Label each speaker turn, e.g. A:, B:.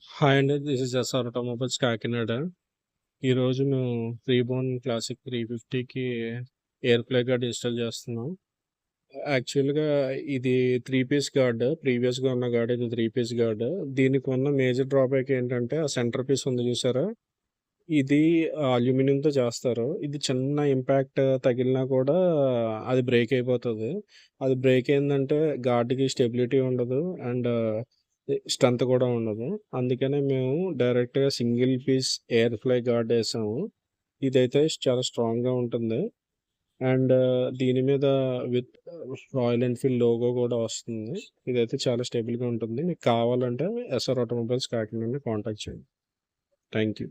A: Hi అండి. This is SR automobiles Kakinada. ఈరోజు మేము రీబోర్న్ క్లాసిక్ 350కి ఎయిర్ ఫ్లై గార్డ్ ఇన్‌స్టాల్ చేస్తున్నాం. యాక్చువల్‌గా ఇది 3 పీస్ గార్డ్. ప్రీవియస్‌గా ఉన్న గార్డ్ ఇది 3 పీస్ గార్డ్. దీనికి ఉన్న మేజర్ డ్రాబ్యాక్ ఏంటంటే ఆ సెంటర్ పీస్ ఉంది చూసారా? ఇది అల్యూమినియంతో చేస్తారు. ఇది చిన్న ఇంపాక్ట్ తగిలినా కూడా అది బ్రేక్ అయిపోతది. అది బ్రేక్ అయిందంటే గార్డ్‌కి స్టెబిలిటీ ఉండదు. అండ్ స్ట్రెంత్ కూడా ఉండదు. అందుకనే మేము డైరెక్ట్‌గా single piece air fly guard ఏసాము. ఇదైతే చాలా స్ట్రాంగ్‌గా ఉంటుంది. అండ్ దీని మీద విత్ రాయల్ ఎన్‌ఫీల్డ్ లోగో కూడా వస్తుంది. ఇదైతే చాలా స్టేబుల్‌గా ఉంటుంది. మీకు కావాలంటే ఎస్ఆర్ ఆటోమొబైల్స్ కాకినాడని కాంటాక్ట్ చేయండి. Thank you.